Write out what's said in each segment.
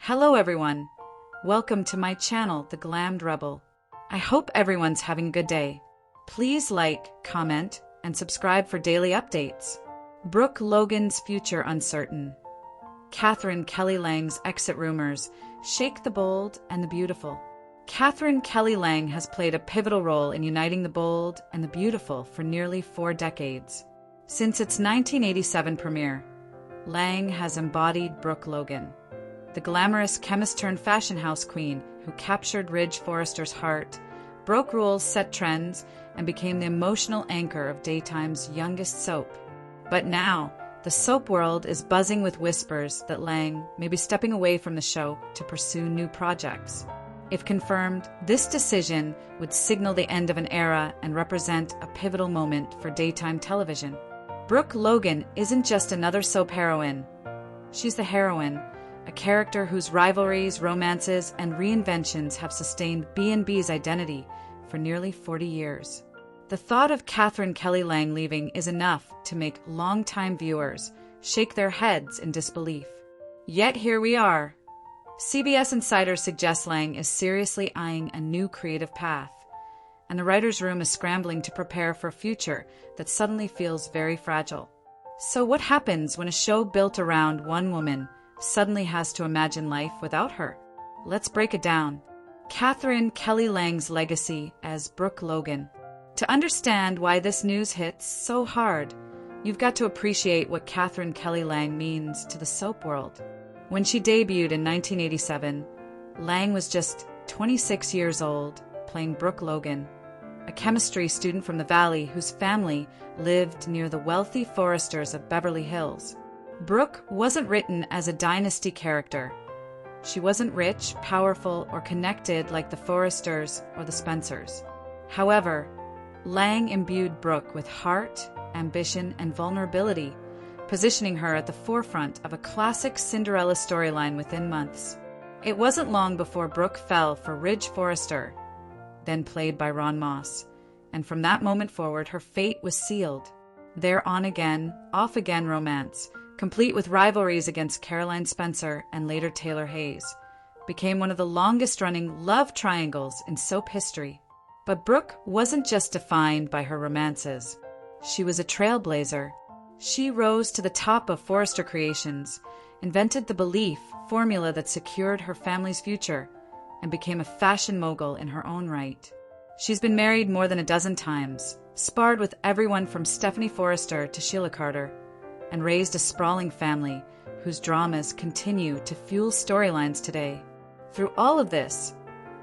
Hello everyone, welcome to my channel, The Glammed Rebel. I hope everyone's having a good day. Please like, comment, and subscribe for daily updates. Brooke Logan's future uncertain. Catherine Kelly Lang's exit rumors shake the bold and the beautiful. Catherine Kelly Lang has played a pivotal role in uniting the bold and the beautiful for nearly 4 decades. Since its 1987 premiere, Lang has embodied Brooke Logan, the glamorous chemist-turned-fashion house queen who captured Ridge Forrester's heart, broke rules, set trends, and became the emotional anchor of daytime's youngest soap. But now, the soap world is buzzing with whispers that Lang may be stepping away from the show to pursue new projects. If confirmed, this decision would signal the end of an era and represent a pivotal moment for daytime television. Brooke Logan isn't just another soap heroine. She's the heroine, a character whose rivalries, romances, and reinventions have sustained B&B's identity for nearly 40 years. The thought of Catherine Kelly Lang leaving is enough to make longtime viewers shake their heads in disbelief. Yet here we are. CBS insiders suggest Lang is seriously eyeing a new creative path, and the writer's room is scrambling to prepare for a future that suddenly feels very fragile. So what happens when a show built around one woman suddenly has to imagine life without her? Let's break it down. Catherine Kelly Lang's legacy as Brooke Logan. To understand why this news hits so hard, you've got to appreciate what Catherine Kelly Lang means to the soap world. When she debuted in 1987, Lang was just 26 years old, playing Brooke Logan, a chemistry student from the Valley whose family lived near the wealthy Forresters of Beverly Hills. Brooke wasn't written as a dynasty character. She wasn't rich, powerful, or connected like the Forresters or the Spencers. However, Lang imbued Brooke with heart, ambition, and vulnerability, positioning her at the forefront of a classic Cinderella storyline within months. It wasn't long before Brooke fell for Ridge Forrester, then played by Ron Moss, and from that moment forward her fate was sealed. Their on-again, off-again romance, complete with rivalries against Caroline Spencer and later Taylor Hayes, became one of the longest-running love triangles in soap history. But Brooke wasn't just defined by her romances. She was a trailblazer. She rose to the top of Forrester Creations, invented the belief formula that secured her family's future, and became a fashion mogul in her own right. She's been married more than a dozen times, sparred with everyone from Stephanie Forrester to Sheila Carter, and raised a sprawling family whose dramas continue to fuel storylines today. Through all of this,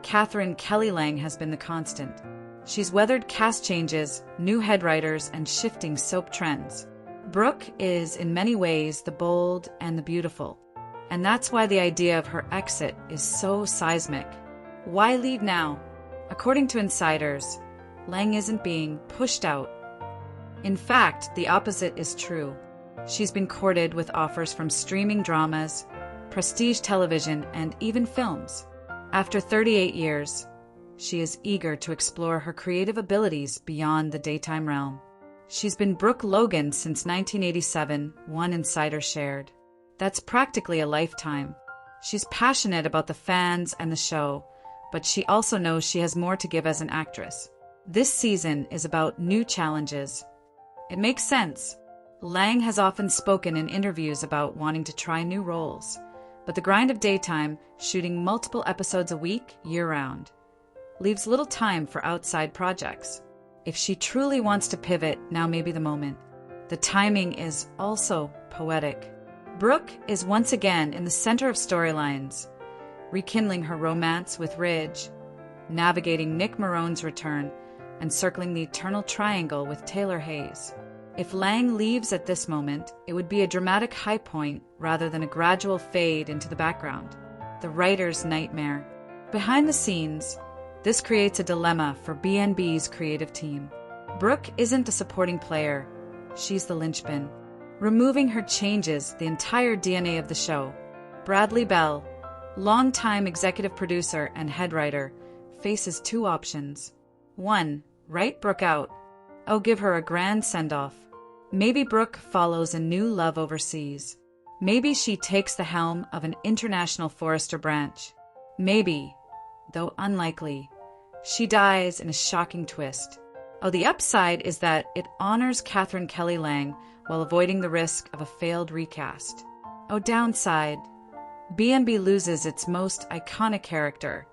Catherine Kelly Lang has been the constant. She's weathered cast changes, new head writers, and shifting soap trends. Brooke is, in many ways, the bold and the beautiful, and that's why the idea of her exit is so seismic. Why leave now? According to insiders, Lang isn't being pushed out. In fact, the opposite is true. She's been courted with offers from streaming dramas, prestige television, and even films. After 38 years, she is eager to explore her creative abilities beyond the daytime realm. She's been Brooke Logan since 1987, one insider shared. That's practically a lifetime. She's passionate about the fans and the show, but she also knows she has more to give as an actress. This season is about new challenges. It makes sense. Lang has often spoken in interviews about wanting to try new roles, but the grind of daytime, shooting multiple episodes a week, year-round, leaves little time for outside projects. If she truly wants to pivot, now may be the moment. The timing is also poetic. Brooke is once again in the center of storylines, rekindling her romance with Ridge, navigating Nick Marone's return, and circling the eternal triangle with Taylor Hayes. If Lang leaves at this moment, it would be a dramatic high point rather than a gradual fade into the background. The writer's nightmare. Behind the scenes, this creates a dilemma for B&B's creative team. Brooke isn't a supporting player. She's the linchpin. Removing her changes the entire DNA of the show. Bradley Bell, longtime executive producer and head writer, faces 2 options. 1. Write Brooke out. Give her a grand send-off. Maybe Brooke follows a new love overseas. Maybe she takes the helm of an international Forrester branch. Maybe, though unlikely, she dies in a shocking twist. Oh, the upside is that it honors Catherine Kelly Lang while avoiding the risk of a failed recast. Oh, downside, B&B loses its most iconic character,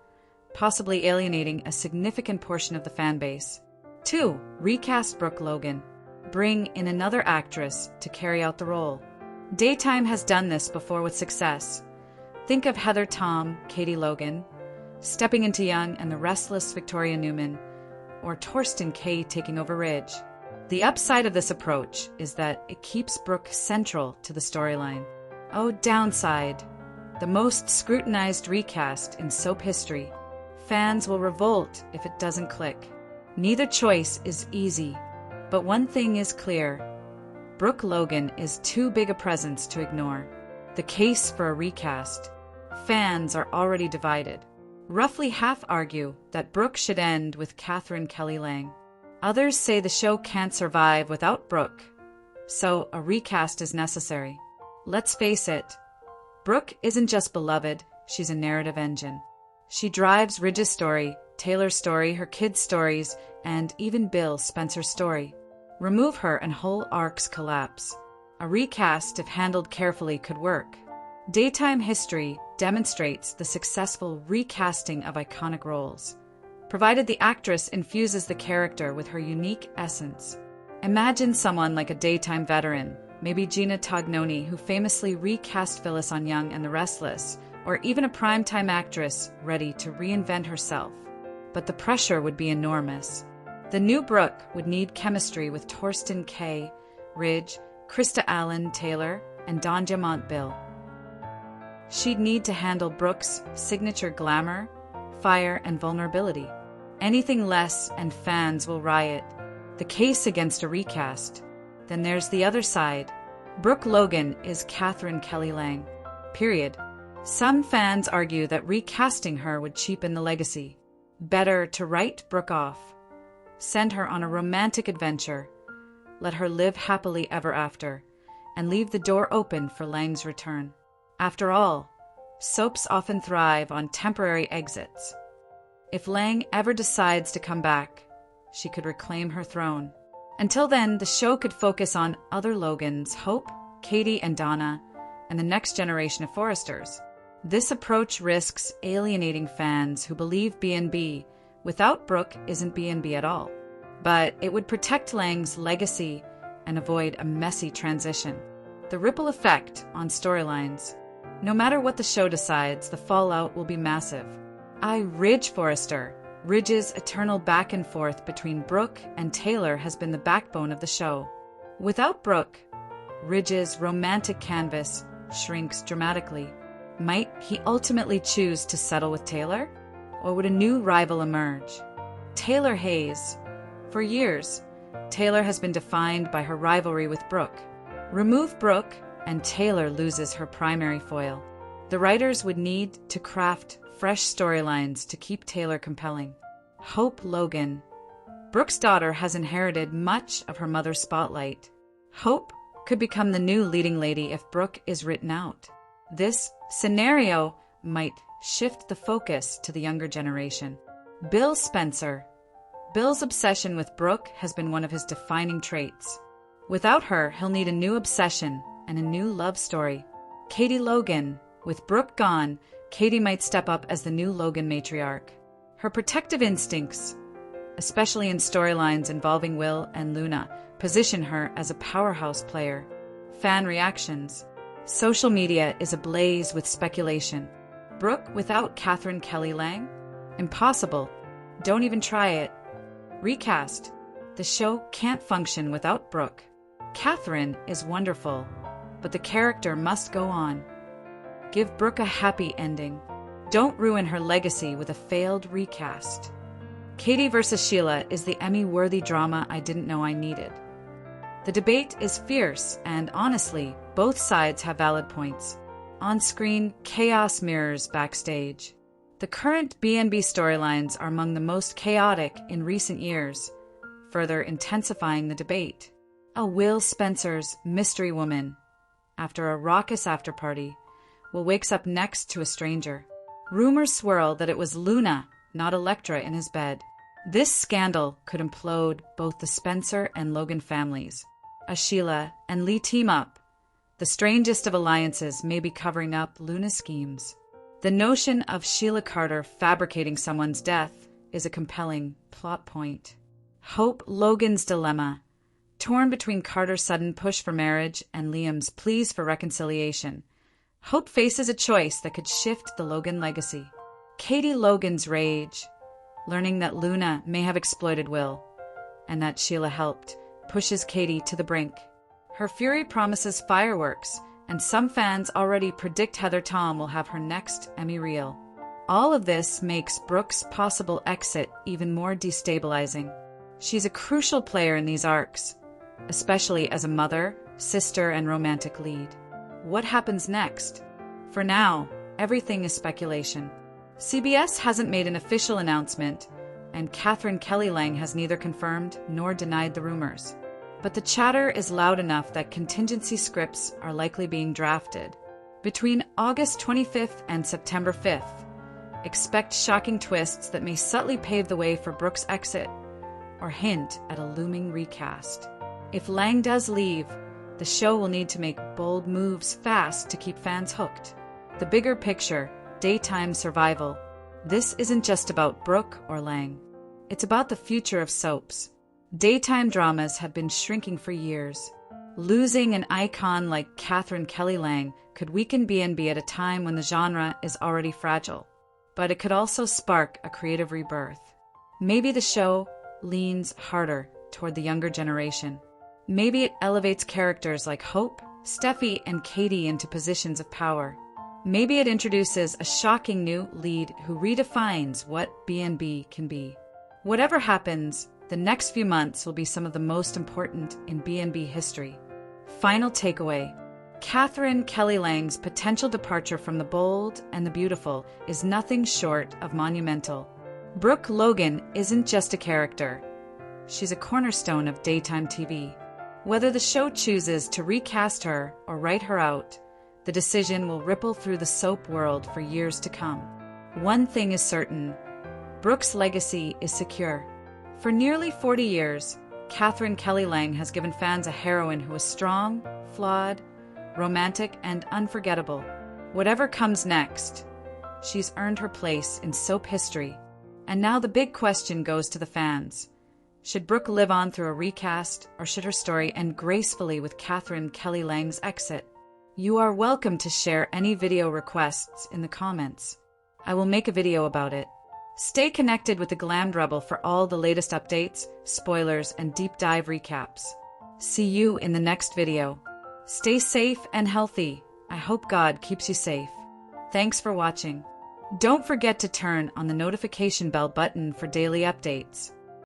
possibly alienating a significant portion of the fan base. 2. Recast Brooke Logan. Bring in another actress to carry out the role. Daytime has done this before with success. Think of Heather Tom, Katie Logan, stepping into young and the restless Victoria Newman, or Torsten Kay taking over Ridge. The upside of this approach is that it keeps Brooke central to the storyline. Oh, downside, the most scrutinized recast in soap history. Fans will revolt if it doesn't click. Neither choice is easy, but one thing is clear. Brooke Logan is too big a presence to ignore. The case for a recast. Fans are already divided. Roughly half argue that Brooke should end with Catherine Kelly Lang. Others say the show can't survive without Brooke, so a recast is necessary. Let's face it, Brooke isn't just beloved, she's a narrative engine. She drives Ridge's story, Taylor's story, her kids' stories, and even Bill Spencer's story. Remove her and whole arcs collapse. A recast, if handled carefully, could work. Daytime history demonstrates the successful recasting of iconic roles, provided the actress infuses the character with her unique essence. Imagine someone like a daytime veteran, maybe Gina Tognoni, who famously recast Phyllis on Young and the Restless, or even a primetime actress ready to reinvent herself. But the pressure would be enormous. The new Brooke would need chemistry with Torsten Kay, Ridge, Krista Allen Taylor, and Don Diamont Bill. She'd need to handle Brooke's signature glamour, fire, and vulnerability. Anything less and fans will riot. The case against a recast. Then there's the other side. Brooke Logan is Catherine Kelly Lang. Period. Some fans argue that recasting her would cheapen the legacy. Better to write Brooke off. Send her on a romantic adventure. Let her live happily ever after, and leave the door open for Lang's return. After all, soaps often thrive on temporary exits. If Lang ever decides to come back, she could reclaim her throne. Until then, the show could focus on other Logans, Hope, Katie, and Donna, and the next generation of Forresters. This approach risks alienating fans who believe B&B without Brooke isn't B&B at all. But it would protect Lang's legacy and avoid a messy transition. The ripple effect on storylines. No matter what the show decides, the fallout will be massive. Ridge Forrester. Ridge's eternal back and forth between Brooke and Taylor has been the backbone of the show. Without Brooke, Ridge's romantic canvas shrinks dramatically. Might he ultimately choose to settle with Taylor? Or would a new rival emerge? Taylor Hayes. For years, Taylor has been defined by her rivalry with Brooke. Remove Brooke, and Taylor loses her primary foil. The writers would need to craft fresh storylines to keep Taylor compelling. Hope Logan. Brooke's daughter has inherited much of her mother's spotlight. Hope could become the new leading lady if Brooke is written out. This scenario might shift the focus to the younger generation. Bill Spencer. Bill's obsession with Brooke has been one of his defining traits. Without her, he'll need a new obsession and a new love story. Katie Logan. With Brooke gone, Katie might step up as the new Logan matriarch. Her protective instincts, especially in storylines involving Will and Luna, position her as a powerhouse player. Fan reactions. Social media is ablaze with speculation. Brooke without Catherine Kelly Lang? Impossible. Don't even try it. Recast. The show can't function without Brooke. Catherine is wonderful, but the character must go on. Give Brooke a happy ending. Don't ruin her legacy with a failed recast. Katie vs. Sheila is the Emmy-worthy drama I didn't know I needed. The debate is fierce, and honestly, both sides have valid points. On screen, chaos mirrors backstage. The current B&B storylines are among the most chaotic in recent years, further intensifying the debate. A Will Spencer's mystery woman, after a raucous after-party, while wakes up next to a stranger. Rumors swirl that it was Luna, not Electra, in his bed. This scandal could implode both the Spencer and Logan families. As Sheila and Lee team up, the strangest of alliances may be covering up Luna's schemes. The notion of Sheila Carter fabricating someone's death is a compelling plot point. Hope Logan's dilemma, torn between Carter's sudden push for marriage and Liam's pleas for reconciliation. Hope faces a choice that could shift the Logan legacy. Katie Logan's rage, learning that Luna may have exploited Will, and that Sheila helped, pushes Katie to the brink. Her fury promises fireworks, and some fans already predict Heather Tom will have her next Emmy reel. All of this makes Brooke's possible exit even more destabilizing. She's a crucial player in these arcs, especially as a mother, sister, and romantic lead. What happens next? For now, everything is speculation. CBS hasn't made an official announcement, and Catherine Kelly Lang has neither confirmed nor denied the rumors. But the chatter is loud enough that contingency scripts are likely being drafted. Between August 25th and September 5th, expect shocking twists that may subtly pave the way for Brooke's exit, or hint at a looming recast. If Lang does leave, the show will need to make bold moves fast to keep fans hooked. The bigger picture, daytime survival. This isn't just about Brooke or Lang. It's about the future of soaps. Daytime dramas have been shrinking for years. Losing an icon like Catherine Kelly Lang could weaken B&B at a time when the genre is already fragile. But it could also spark a creative rebirth. Maybe the show leans harder toward the younger generation. Maybe it elevates characters like Hope, Steffi, and Katie into positions of power. Maybe it introduces a shocking new lead who redefines what B&B can be. Whatever happens, the next few months will be some of the most important in B&B history. Final takeaway. Catherine Kelly Lang's potential departure from the bold and the beautiful is nothing short of monumental. Brooke Logan isn't just a character. She's a cornerstone of daytime TV. Whether the show chooses to recast her or write her out, the decision will ripple through the soap world for years to come. One thing is certain. Brooke's legacy is secure. For nearly 40 years, Catherine Kelly Lang has given fans a heroine who is strong, flawed, romantic, and unforgettable. Whatever comes next, she's earned her place in soap history. And now the big question goes to the fans. Should Brooke live on through a recast, or should her story end gracefully with Catherine Kelly Lang's exit? You are welcome to share any video requests in the comments. I will make a video about it. Stay connected with the Glammed Rebel for all the latest updates, spoilers, and deep dive recaps. See you in the next video. Stay safe and healthy. I hope God keeps you safe. Thanks for watching. Don't forget to turn on the notification bell button for daily updates.